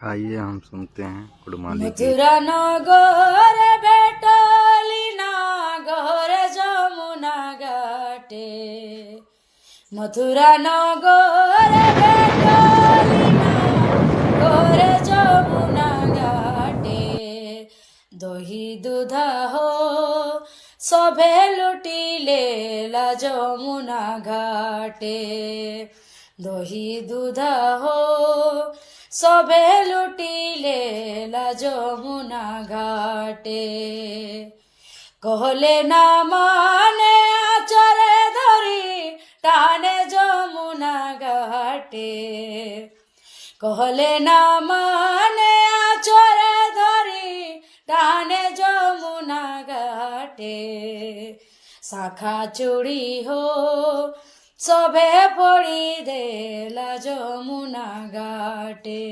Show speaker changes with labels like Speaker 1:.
Speaker 1: आइए हम सुनते हैं कुड़माली गीत।
Speaker 2: मथुरा नगर भेटली नागर जमुना घाटे, मथुरा नगर भेटली नागर जमुना घाटे, दही दुधा हो सभे लुटिले ला जमुना घाटे, दही दुधा हो सभे लुटिले ला जमुना घाटे, कहले ना माने आचरे धरी टाने जमुना घाटे, कहले ना माने आचरे धरी टाने जमुना घाटे, शाखा चूड़ी हो सभे पड़ी देला जमुना घाटे,